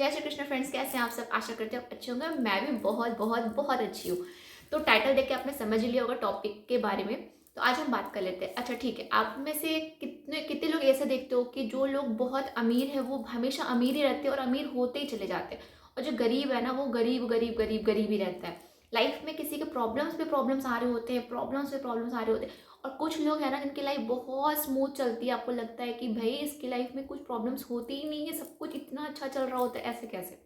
जय श्री कृष्ण फ्रेंड्स, कैसे हैं आप सब। आशा करते हैं आप अच्छे होंगे। मैं भी बहुत बहुत बहुत अच्छी हूँ। तो टाइटल देख के आपने समझ ही लिया होगा टॉपिक के बारे में। तो आज हम बात कर लेते हैं। अच्छा ठीक है, आप में से कितने कितने लोग ऐसे देखते हो कि जो लोग बहुत अमीर है वो हमेशा अमीर ही रहते हैं और अमीर होते ही चले जाते हैं, और जो गरीब है ना वो गरीब गरीब गरीब गरीब ही रहता है। लाइफ में किसी के प्रॉब्लम्स पे प्रॉब्लम्स आ रहे होते हैं, प्रॉब्लम्स पे प्रॉब्लम्स आ रहे होते हैं। और कुछ लोग है ना जिनकी लाइफ बहुत स्मूथ चलती है, आपको लगता है कि भाई इसकी लाइफ में कुछ प्रॉब्लम्स होती ही नहीं है, सब कुछ इतना अच्छा चल रहा होता है, ऐसे कैसे।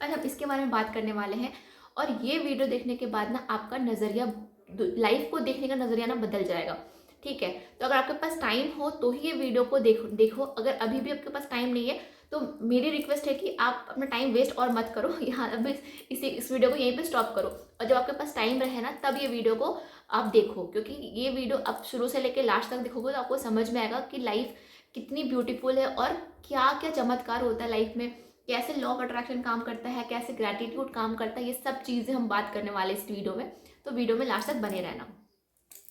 आज हम इसके बारे में बात करने वाले हैं। और ये वीडियो देखने के बाद ना आपका नज़रिया, लाइफ को देखने का नज़रिया ना बदल जाएगा। ठीक है, तो अगर आपके पास टाइम हो तो ही ये वीडियो को देखो। अगर अभी भी आपके पास टाइम नहीं है तो मेरी रिक्वेस्ट है कि आप अपना टाइम वेस्ट और मत करो यहाँ अभी इस वीडियो को यहीं पे स्टॉप करो। और जब आपके पास टाइम रहे ना तब ये वीडियो को आप देखो, क्योंकि ये वीडियो आप शुरू से लेकर लास्ट तक देखोगे तो आपको समझ में आएगा कि लाइफ कितनी ब्यूटीफुल है और क्या क्या चमत्कार होता है लाइफ में, कैसे लॉ ऑफ अट्रैक्शन काम करता है, कैसे ग्रैटिट्यूड काम करता है। ये सब चीज़ें हम बात करने वाले इस वीडियो में, तो वीडियो में लास्ट तक बने रहना।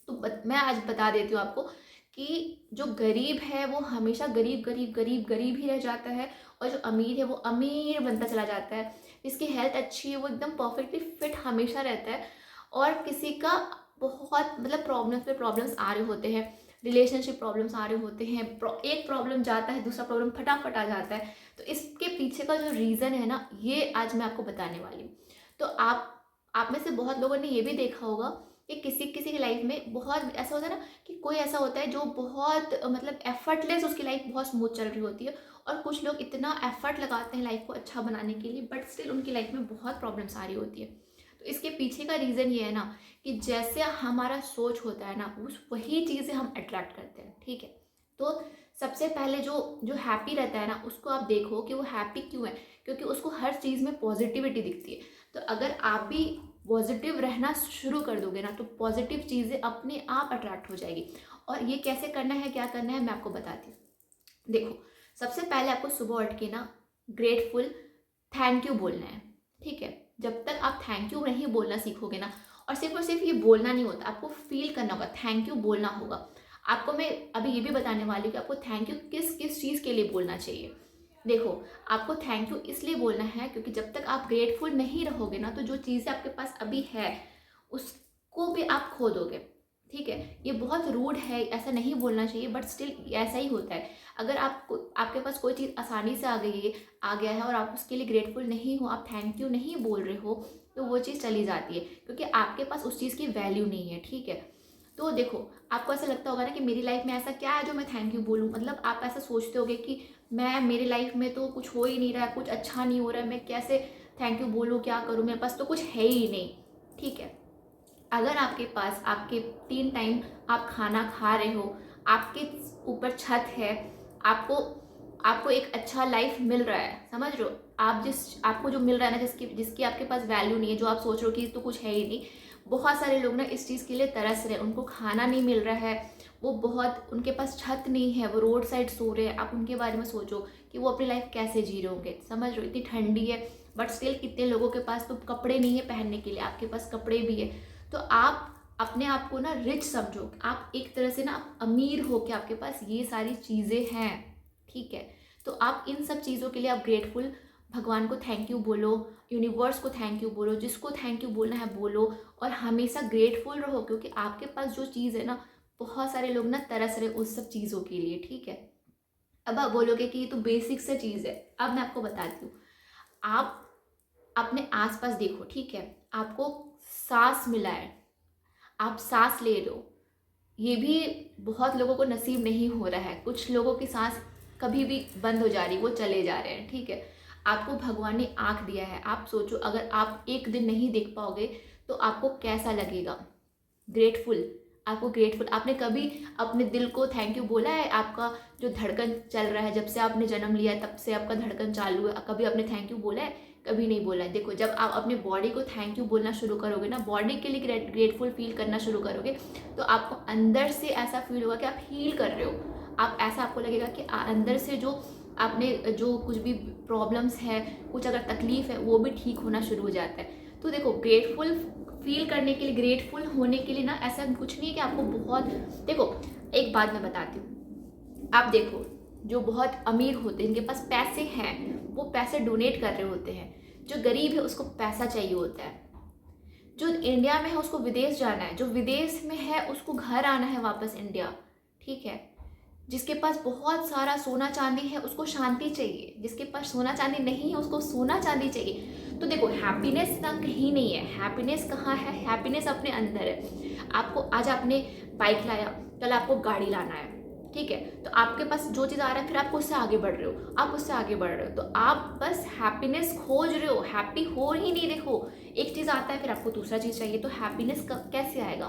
तो मैं आज बता देती हूँ आपको कि जो गरीब है वो हमेशा गरीब गरीब गरीब गरीब ही रह जाता है, और जो अमीर है वो अमीर बनता चला जाता है। जिसकी हेल्थ अच्छी है वो एकदम परफेक्टली फिट हमेशा रहता है, और किसी का बहुत मतलब प्रॉब्लम्स पे प्रॉब्लम्स आ रहे होते हैं, रिलेशनशिप प्रॉब्लम्स आ रहे होते हैं, एक प्रॉब्लम जाता है दूसरा प्रॉब्लम फटाफट आ जाता है। तो इसके पीछे का जो रीज़न है ना ये आज मैं आपको बताने वाली हूँ। तो आप में से बहुत लोगों ने ये भी देखा होगा कि किसी किसी की लाइफ में बहुत ऐसा होता है ना कि कोई ऐसा होता है जो बहुत मतलब एफर्टलेस उसकी लाइफ बहुत स्मूथ चल रही होती है, और कुछ लोग इतना एफर्ट लगाते हैं लाइफ को अच्छा बनाने के लिए बट स्टिल उनकी लाइफ में बहुत प्रॉब्लम्स आ रही होती है। तो इसके पीछे का रीज़न ये है ना कि जैसे हमारा सोच होता है ना उस वही चीज़ें हम अट्रैक्ट करते हैं। ठीक है, तो सबसे पहले जो जो हैप्पी रहता है ना उसको आप देखो कि वो हैप्पी क्यों है, क्योंकि उसको हर चीज़ में पॉजिटिविटी दिखती है। तो अगर आप भी पॉजिटिव रहना शुरू कर दोगे ना तो पॉजिटिव चीज़ें अपने आप अट्रैक्ट हो जाएगी। और ये कैसे करना है, क्या करना है, मैं आपको बताती हूँ। देखो, सबसे पहले आपको सुबह उठ के ना ग्रेटफुल थैंक यू बोलना है। ठीक है, जब तक आप थैंक यू नहीं बोलना सीखोगे ना, और सिर्फ ये बोलना नहीं होता, आपको फील करना होगा, थैंक यू बोलना होगा। आपको मैं अभी ये भी बताने वाली हूँ कि आपको थैंक यू किस किस चीज़ के लिए बोलना चाहिए। देखो, आपको थैंक यू इसलिए बोलना है क्योंकि जब तक आप ग्रेटफुल नहीं रहोगे ना तो जो चीज़ें आपके पास अभी है उसको भी आप खो दोगे। ठीक है, ये बहुत रूड है, ऐसा नहीं बोलना चाहिए बट स्टिल ऐसा ही होता है। अगर आपके पास कोई चीज़ आसानी से आ गया है और आप उसके लिए ग्रेटफुल नहीं हो, आप थैंक यू नहीं बोल रहे हो, तो वो चीज़ चली जाती है क्योंकि आपके पास उस चीज़ की वैल्यू नहीं है। ठीक है, तो देखो, आपको ऐसा लगता होगा ना कि मेरी लाइफ में ऐसा क्या है जो मैं थैंक यू बोलूँ, मतलब आप ऐसा सोचते होगे कि मैं मेरी लाइफ में तो कुछ हो ही नहीं रहा है, कुछ अच्छा नहीं हो रहा है, मैं कैसे थैंक यू बोलूँ, क्या करूँ, मेरे पास तो कुछ है ही नहीं। ठीक है, अगर आपके पास आपके 3 टाइम आप खाना खा रहे हो, आपके ऊपर छत है, आपको आपको एक अच्छा लाइफ मिल रहा है, समझ रहे हो, आपको जो मिल रहा है ना जिसकी जिसकी आपके पास वैल्यू नहीं है, जो आप सोच रहे हो कि तो कुछ है ही नहीं। बहुत सारे लोग ना इस चीज़ के लिए तरस रहे हैं, उनको खाना नहीं मिल रहा है, वो बहुत उनके पास छत नहीं है, वो रोड साइड सो रहे हैं। आप उनके बारे में सोचो कि वो अपनी लाइफ कैसे जी रहे होंगे, समझ रहे हो, इतनी ठंडी है बट स्टिल कितने लोगों के पास तो कपड़े नहीं है पहनने के लिए, आपके पास कपड़े भी है। तो आप अपने आप को ना रिच समझो, आप एक तरह से ना अमीर हो कि आपके पास ये सारी चीज़ें हैं। ठीक है, तो आप इन सब चीज़ों के लिए आप ग्रेटफुल, भगवान को थैंक यू बोलो, यूनिवर्स को थैंक यू बोलो, जिसको थैंक यू बोलना है बोलो, और हमेशा ग्रेटफुल रहो क्योंकि आपके पास जो चीज़ है ना बहुत सारे लोग ना तरस रहे उस सब चीज़ों के लिए। ठीक है, अब आप बोलोगे कि ये तो बेसिक सा चीज़ है, अब मैं आपको बताती हूँ। आप अपने आसपास देखो। ठीक है, आपको सांस मिला है, आप सांस ले लो, ये भी बहुत लोगों को नसीब नहीं हो रहा है। कुछ लोगों की सांस कभी भी बंद हो जा रही, वो चले जा रहे हैं। ठीक है, आपको भगवान ने आँख दिया है, आप सोचो अगर आप एक दिन नहीं देख पाओगे तो आपको कैसा लगेगा। ग्रेटफुल, आपको ग्रेटफुल, आपने कभी अपने दिल को थैंक यू बोला है? आपका जो धड़कन चल रहा है, जब से आपने जन्म लिया है तब से आपका धड़कन चालू है, कभी आपने थैंक यू बोला है? कभी नहीं बोला है। देखो, जब आप अपने बॉडी को थैंक यू बोलना शुरू करोगे ना, बॉडी के लिए ग्रेटफुल फील करना शुरू करोगे, तो आपको अंदर से ऐसा फील होगा कि आप हील कर रहे हो। आप ऐसा आपको लगेगा कि अंदर से जो आपने जो कुछ भी प्रॉब्लम्स है, कुछ अगर तकलीफ है, वो भी ठीक होना शुरू हो जाता है। तो देखो, ग्रेटफुल फील करने के लिए, ग्रेटफुल होने के लिए ना ऐसा कुछ नहीं है कि आपको बहुत, देखो एक बात मैं बताती हूँ, आप देखो, जो बहुत अमीर होते हैं, जिनके पास पैसे हैं, वो पैसे डोनेट कर रहे होते हैं। जो गरीब है उसको पैसा चाहिए होता है। जो इंडिया में है उसको विदेश जाना है, जो विदेश में है उसको घर आना है वापस इंडिया, ठीक है। जिसके पास बहुत सारा सोना चांदी है उसको शांति चाहिए, जिसके पास सोना चांदी नहीं है उसको सोना चांदी चाहिए। तो देखो, हैप्पीनेस ना कहीं नहीं है, हैप्पीनेस कहाँ है? हैप्पीनेस अपने अंदर है। आपको आज आपने बाइक लाया, कल आपको गाड़ी लाना है, ठीक है। तो आपके पास जो चीज़ आ रहा है, फिर आप उससे आगे बढ़ रहे हो, आप उससे आगे बढ़ रहे हो, तो आप बस हैप्पीनेस खोज रहे हो, हैप्पी हो ही नहीं। देखो, एक चीज़ आता है फिर आपको दूसरा चीज़ चाहिए, तो हैप्पीनेस कैसे आएगा?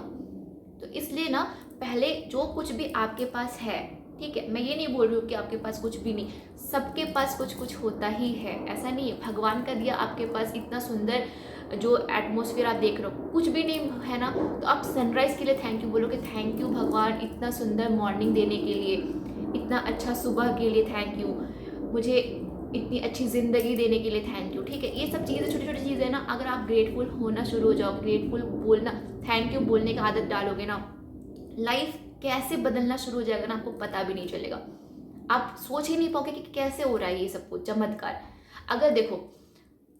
तो इसलिए ना, पहले जो कुछ भी आपके पास है, ठीक है, मैं ये नहीं बोल रही हूँ कि आपके पास कुछ भी नहीं, सबके पास कुछ कुछ होता ही है, ऐसा नहीं है। भगवान का दिया आपके पास इतना सुंदर जो एटमॉस्फेयर आप देख रहे हो, कुछ भी नहीं है ना, तो आप सनराइज़ के लिए थैंक यू बोलोगे, थैंक यू भगवान इतना सुंदर मॉर्निंग देने के लिए, इतना अच्छा सुबह के लिए थैंक यू, मुझे इतनी अच्छी ज़िंदगी देने के लिए थैंक यू, ठीक है। ये सब चीज़ें, छोटी छोटी चीज़ें ना, अगर आप ग्रेटफुल होना शुरू हो जाओ, ग्रेटफुल बोलना, थैंक यू बोलने की आदत डालोगे ना, लाइफ कैसे बदलना शुरू हो जाएगा ना, आपको पता भी नहीं चलेगा। आप सोच ही नहीं पाओगे कि कैसे हो रहा है ये सब कुछ चमत्कार। अगर देखो,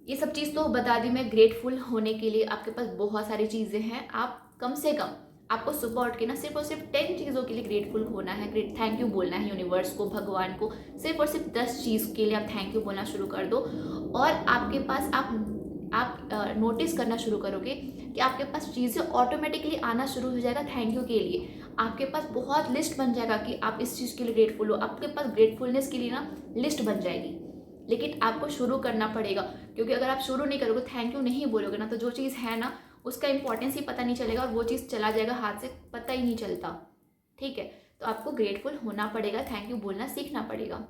ये सब चीज़ तो बता दी मैं, ग्रेटफुल होने के लिए आपके पास बहुत सारी चीज़ें हैं। आप कम से कम, आपको सुबह उठ के ना सिर्फ और सिर्फ 10 चीज़ों के लिए ग्रेटफुल होना है, ग्रेट थैंक यू बोलना है यूनिवर्स को, भगवान को। सिर्फ और सिर्फ 10 चीज़ के लिए आप थैंक यू बोलना शुरू कर दो, और आपके पास आप नोटिस करना शुरू करोगे कि आपके पास चीज़ें ऑटोमेटिकली आना शुरू हो जाएगा थैंक यू के लिए। आपके पास बहुत लिस्ट बन जाएगा कि आप इस चीज़ के लिए ग्रेटफुल हो, आपके पास ग्रेटफुलनेस के लिए ना लिस्ट बन जाएगी। लेकिन आपको शुरू करना पड़ेगा, क्योंकि अगर आप शुरू नहीं करोगे, थैंक यू नहीं बोलोगे ना, तो जो चीज़ है ना उसका इंपॉर्टेंस ही पता नहीं चलेगा, और वो चीज़ चला जाएगा हाथ से, पता ही नहीं चलता, ठीक है। तो आपको ग्रेटफुल होना पड़ेगा, थैंक यू बोलना सीखना पड़ेगा।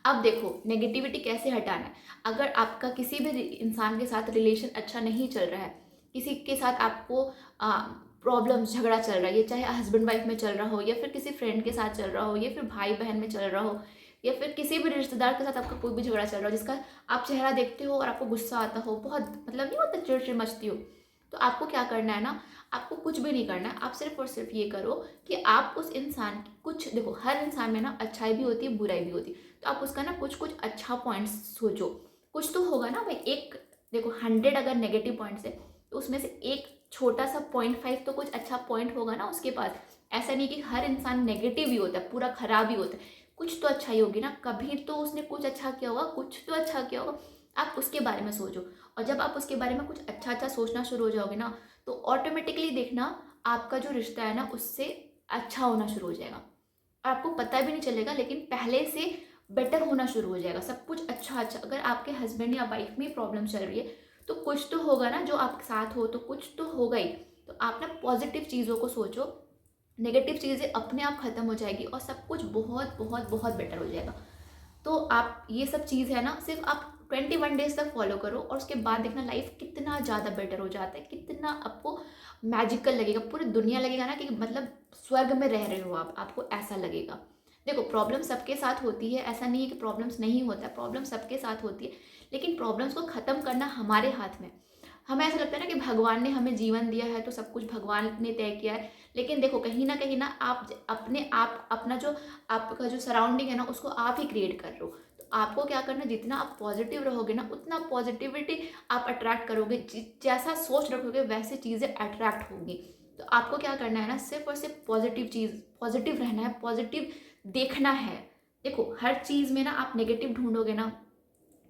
अब देखो, नेगेटिविटी कैसे हटाना है। अगर आपका किसी भी इंसान के साथ रिलेशन अच्छा नहीं चल रहा है, किसी के साथ आपको प्रॉब्लम्स, झगड़ा चल रहा है, ये चाहे हस्बैंड वाइफ में चल रहा हो, या फिर किसी फ्रेंड के साथ चल रहा हो, या फिर भाई बहन में चल रहा हो, या फिर किसी भी रिश्तेदार के साथ आपका कोई भी झगड़ा चल रहा हो, जिसका आप चेहरा देखते हो और आपको गुस्सा आता हो, बहुत मतलब नहीं होता, चिड़चिड़ मचती हो, तो आपको क्या करना है ना, आपको कुछ भी नहीं करना है। आप सिर्फ और सिर्फ ये करो कि आप उस इंसान की कुछ, देखो हर इंसान में ना अच्छाई भी होती है, बुराई भी होती है, तो आप उसका ना कुछ कुछ अच्छा पॉइंट्स सोचो, कुछ तो होगा ना भाई। एक देखो, 100 अगर नेगेटिव पॉइंट्स है, तो उसमें से एक छोटा सा 0.5 तो कुछ अच्छा पॉइंट होगा ना उसके पास। ऐसा नहीं कि हर इंसान नेगेटिव ही होता है, पूरा खराब ही होता है, कुछ तो अच्छा ही होगी ना, कभी तो उसने कुछ अच्छा किया होगा, कुछ तो अच्छा किया होगा। आप उसके बारे में सोचो, और जब आप उसके बारे में कुछ अच्छा अच्छा सोचना शुरू हो जाओगे ना, तो ऑटोमेटिकली देखना, आपका जो रिश्ता है ना उससे अच्छा होना शुरू हो जाएगा। आपको पता भी नहीं चलेगा, लेकिन पहले से बेटर होना शुरू हो जाएगा, सब कुछ अच्छा अच्छा। अगर आपके हस्बैंड या वाइफ में प्रॉब्लम चल रही है, तो कुछ तो होगा ना, जो आपके साथ हो तो कुछ तो होगा ही। तो आप ना पॉजिटिव चीज़ों को सोचो, नेगेटिव चीज़ें अपने आप ख़त्म हो जाएगी, और सब कुछ बहुत बहुत बहुत बेटर हो जाएगा। तो आप ये सब चीज़ है ना, सिर्फ आप 21 डेज तक फॉलो करो, और उसके बाद देखना लाइफ कितना ज़्यादा बेटर हो जाता है, कितना आपको मैजिकल लगेगा, पूरी दुनिया लगेगा ना कि मतलब स्वर्ग में रह रहे हो आप, आपको ऐसा लगेगा। देखो, प्रॉब्लम सबके साथ होती है, ऐसा नहीं है कि प्रॉब्लम्स नहीं होता, प्रॉब्लम सबके साथ होती है, लेकिन प्रॉब्लम्स को ख़त्म करना हमारे हाथ में। हमें ऐसा लगता है ना कि भगवान ने हमें जीवन दिया है तो सब कुछ भगवान ने तय किया है, लेकिन देखो कहीं ना आप अपने आप, अपना जो आपका जो सराउंडिंग है ना, उसको आप ही क्रिएट कर रहे हो। तो आपको क्या करना, जितना आप पॉजिटिव रहोगे ना, उतना पॉजिटिविटी आप अट्रैक्ट करोगे, जैसा सोच रखोगे वैसे चीज़ें अट्रैक्ट होंगी। तो आपको क्या करना है ना, सिर्फ और सिर्फ पॉजिटिव चीज़, पॉजिटिव रहना है, पॉजिटिव देखना है। देखो, हर चीज़ में ना आप नेगेटिव ढूंढोगे ना,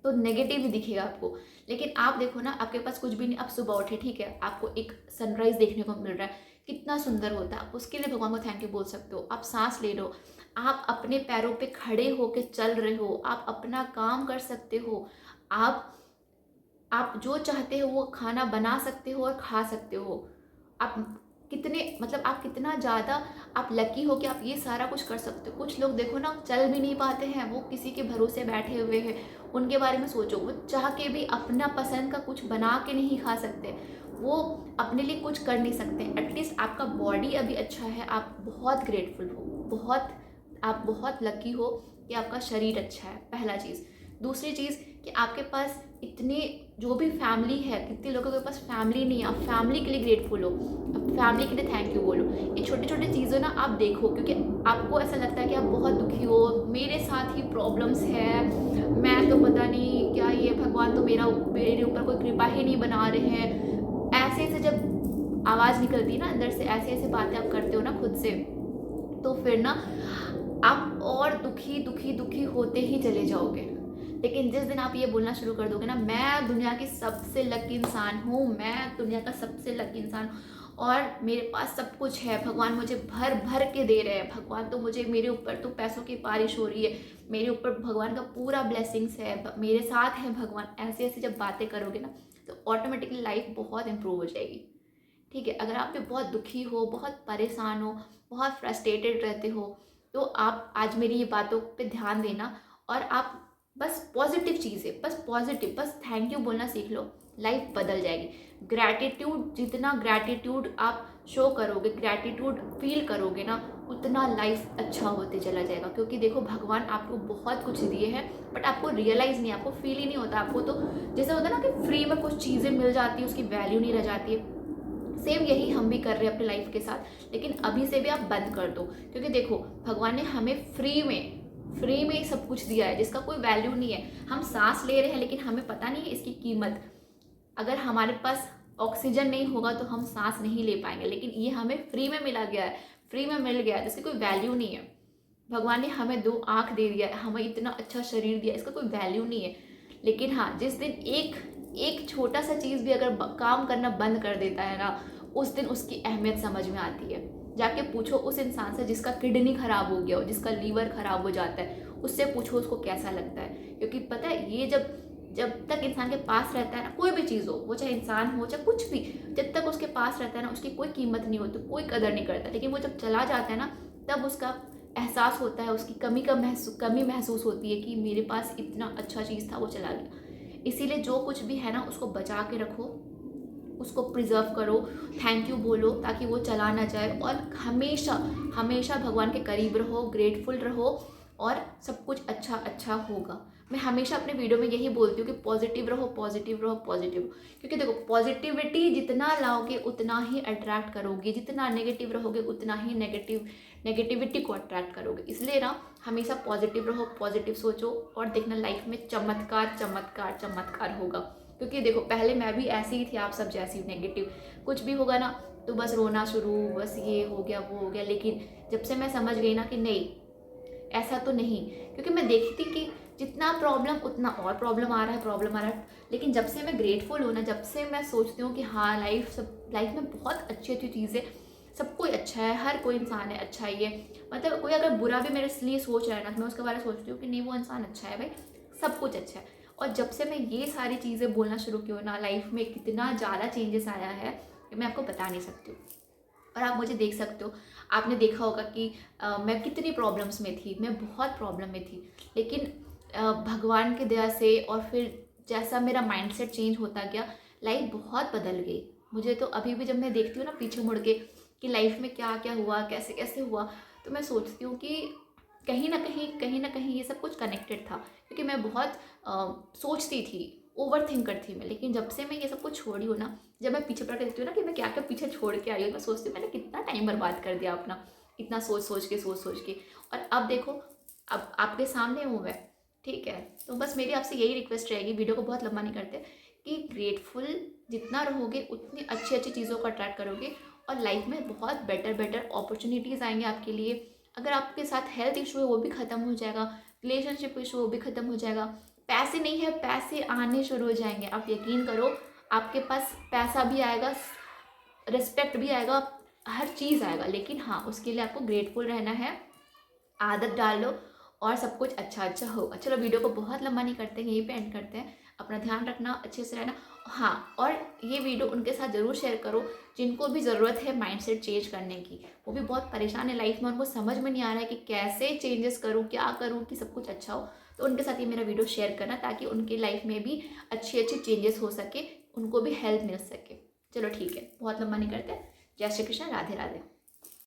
तो नेगेटिव ही दिखेगा आपको। लेकिन आप देखो ना, आपके पास कुछ भी नहीं, आप सुबह उठे, ठीक है, आपको एक सनराइज देखने को मिल रहा है, कितना सुंदर होता है, आप उसके लिए भगवान को थैंक यू बोल सकते हो। आप सांस ले रहे हो, आप अपने पैरों पे खड़े होके चल रहे हो, आप अपना काम कर सकते हो, आप जो चाहते हो वो खाना बना सकते हो और खा सकते हो। आप कितने, मतलब आप कितना ज़्यादा आप लकी हो कि आप ये सारा कुछ कर सकते हो। कुछ लोग देखो ना, चल भी नहीं पाते हैं, वो किसी के भरोसे बैठे हुए हैं। उनके बारे में सोचो, वो चाह के भी अपना पसंद का कुछ बना के नहीं खा सकते, वो अपने लिए कुछ कर नहीं सकते। एटलीस्ट आपका बॉडी अभी अच्छा है, आप बहुत ग्रेटफुल हो, बहुत, आप बहुत लकी हो कि आपका शरीर अच्छा है, पहला चीज़। दूसरी चीज़ कि आपके पास इतनी जो भी फैमिली है, कितने लोगों के पास फैमिली नहीं है, आप फैमिली के लिए ग्रेटफुल हो, आप फैमिली के लिए थैंक यू बोलो। ये छोटी छोटी चीज़ें ना आप देखो, क्योंकि आपको ऐसा लगता है कि आप बहुत दुखी हो, मेरे साथ ही प्रॉब्लम्स है, मैं तो पता नहीं क्या, ये भगवान तो मेरे ऊपर कोई कृपा ही नहीं बना रहे हैं, ऐसे ऐसे जब आवाज़ निकलती है ना अंदर से, ऐसे ऐसे बातें आप करते हो ना खुद से, तो फिर ना आप और दुखी दुखी दुखी होते ही चले जाओगे। लेकिन जिस दिन आप ये बोलना शुरू कर दोगे ना, मैं दुनिया की सबसे लकी इंसान हूँ, मैं दुनिया का सबसे लकी इंसान हूँ और मेरे पास सब कुछ है, भगवान मुझे भर भर के दे रहे हैं, भगवान तो मुझे, मेरे ऊपर तो पैसों की बारिश हो रही है, मेरे ऊपर भगवान का पूरा ब्लेसिंग्स है, मेरे साथ है भगवान, ऐसे ऐसे जब बातें करोगे ना तो ऑटोमेटिकली लाइफ बहुत इंप्रूव हो जाएगी। ठीक है, अगर आप भी बहुत दुखी हो, बहुत परेशान हो, बहुत फ्रस्ट्रेटेड रहते हो, तो आप आज मेरी ये बातों पे ध्यान देना और आप बस पॉजिटिव चीज़ें, बस पॉजिटिव, बस थैंक यू बोलना सीख लो, लाइफ बदल जाएगी। ग्रैटिट्यूड, जितना ग्रैटिट्यूड आप शो करोगे, ग्रैटिट्यूड फील करोगे ना, उतना लाइफ अच्छा होते चला जाएगा। क्योंकि देखो, भगवान आपको बहुत कुछ दिए हैं, बट आपको रियलाइज़ नहीं, आपको फील ही नहीं होता। आपको तो जैसे होता है ना कि फ्री में कुछ चीज़ें मिल जाती है, उसकी वैल्यू नहीं रह जाती है। सेम यही हम भी कर रहे हैं अपनी लाइफ के साथ, लेकिन अभी से भी आप बंद कर दो। क्योंकि देखो, भगवान ने हमें फ्री में सब कुछ दिया है, जिसका कोई वैल्यू नहीं है। हम सांस ले रहे हैं, लेकिन हमें पता नहीं है इसकी कीमत। अगर हमारे पास ऑक्सीजन नहीं होगा तो हम सांस नहीं ले पाएंगे, लेकिन ये हमें फ्री में मिला गया है, फ्री में मिल गया है, जिसकी कोई वैल्यू नहीं है। भगवान ने हमें 2 आँख दे दिया है, हमें इतना अच्छा शरीर दिया, इसका कोई वैल्यू नहीं है। लेकिन हाँ, जिस दिन एक एक छोटा सा चीज़ भी अगर काम करना बंद कर देता है ना, उस दिन उसकी अहमियत समझ में आती है। जाके पूछो उस इंसान से जिसका किडनी खराब हो गया हो, जिसका लीवर खराब हो जाता है, उससे पूछो उसको कैसा लगता है। क्योंकि पता है, ये जब जब तक इंसान के पास रहता है ना, कोई भी चीज़ हो, वो चाहे इंसान हो चाहे कुछ भी, जब तक उसके पास रहता है ना, उसकी कोई कीमत नहीं होती, कोई कदर नहीं करता। लेकिन वो जब चला जाता है ना, तब उसका एहसास होता है, उसकी कमी महसूस होती है कि मेरे पास इतना अच्छा चीज़ था, वो चला गया। इसीलिए जो कुछ भी है ना, उसको बचा के रखो, उसको प्रिजर्व करो, थैंक यू बोलो, ताकि वो चला ना जाए। और हमेशा हमेशा भगवान के करीब रहो, ग्रेटफुल रहो, और सब कुछ अच्छा अच्छा होगा। मैं हमेशा अपने वीडियो में यही बोलती हूँ कि पॉजिटिव रहो, पॉजिटिव रहो, पॉजिटिव रहो। क्योंकि देखो, पॉजिटिविटी जितना लाओगे उतना ही अट्रैक्ट करोगे, जितना नेगेटिव रहोगे उतना ही नेगेटिविटी को अट्रैक्ट करोगे। इसलिए ना, हमेशा पॉजिटिव रहो, पॉजिटिव सोचो, और देखना लाइफ में चमत्कार चमत्कार चमत्कार होगा। क्योंकि देखो, पहले मैं भी ऐसी ही थी, आप सब जैसी, नेगेटिव। कुछ भी होगा ना तो बस रोना शुरू, बस ये हो गया वो हो गया। लेकिन जब से मैं समझ गई ना कि नहीं, ऐसा तो नहीं, क्योंकि मैं देखती थी कि जितना प्रॉब्लम उतना और प्रॉब्लम आ रहा है। लेकिन जब से मैं ग्रेटफुल हूँ ना, जब से मैं सोचती हूँ कि हाँ, लाइफ में बहुत अच्छी अच्छी चीज़ें, सब कोई अच्छा है, हर कोई इंसान है अच्छा ही है। मतलब कोई अगर बुरा भी मेरे लिए सोच रहा है ना, तो मैं उसके बारे में सोचती हूँ कि नहीं, वो इंसान अच्छा है भाई, सब कुछ अच्छा है। और जब से मैं ये सारी चीज़ें बोलना शुरू की हूँ ना, लाइफ में कितना ज़्यादा चेंजेस आया है कि मैं आपको बता नहीं सकती हूँ। और आप मुझे देख सकते हो, आपने देखा होगा कि मैं कितनी प्रॉब्लम्स में थी, मैं बहुत प्रॉब्लम में थी। लेकिन भगवान की दया से, और फिर जैसा मेरा माइंडसेट चेंज होता गया, लाइफ बहुत बदल गई। मुझे तो अभी भी जब मैं देखती हूँ ना पीछे मुड़ के कि लाइफ में क्या क्या हुआ, कैसे कैसे हुआ, तो मैं सोचती हूँ कि कहीं ना कहीं ये सब कुछ कनेक्टेड था। क्योंकि मैं बहुत सोचती थी, ओवर थिंकर थी मैं। लेकिन जब से मैं ये सब कुछ छोड़ी हूँ ना, जब मैं पीछे पड़ के देखती हूँ ना कि मैं क्या क्या पीछे छोड़ के आई हूँ, मैं सोचती हूँ मैंने कितना टाइम बर्बाद कर दिया अपना, इतना सोच सोच के। और अब देखो, अब आपके सामने हूँ मैं। ठीक है, तो बस मेरी आपसे यही रिक्वेस्ट रहेगी, वीडियो को बहुत लंबा नहीं करते, कि ग्रेटफुल जितना रहोगे उतनी अच्छी अच्छी चीज़ों को अट्रैक्ट करोगे, और लाइफ में बहुत बेटर बेटर अपॉर्चुनिटीज़ आएंगे आपके लिए। अगर आपके साथ हेल्थ इशू है वो भी ख़त्म हो जाएगा, रिलेशनशिप इशू वो भी ख़त्म हो जाएगा, पैसे नहीं है, पैसे आने शुरू हो जाएंगे। आप यकीन करो, आपके पास पैसा भी आएगा, रिस्पेक्ट भी आएगा, हर चीज़ आएगा। लेकिन हाँ, उसके लिए आपको ग्रेटफुल रहना है, आदत डाल लो, और सब कुछ अच्छा अच्छा होगा। चलो, वीडियो को बहुत लंबा नहीं करते हैं, यहीं पे एंड करते हैं। अपना ध्यान रखना, अच्छे से रहना। हाँ, और ये वीडियो उनके साथ ज़रूर शेयर करो जिनको भी ज़रूरत है माइंडसेट चेंज करने की। वो भी बहुत परेशान है लाइफ में, उनको समझ में नहीं आ रहा है कि कैसे चेंजेस करूँ, क्या करूँ कि सब कुछ अच्छा हो। तो उनके साथ ये मेरा वीडियो शेयर करना, ताकि उनकी लाइफ में भी अच्छी अच्छी चेंजेस हो सके, उनको भी हेल्प मिल सके। चलो ठीक है, बहुत लंबा नहीं करते। जय श्री कृष्ण, राधे राधे।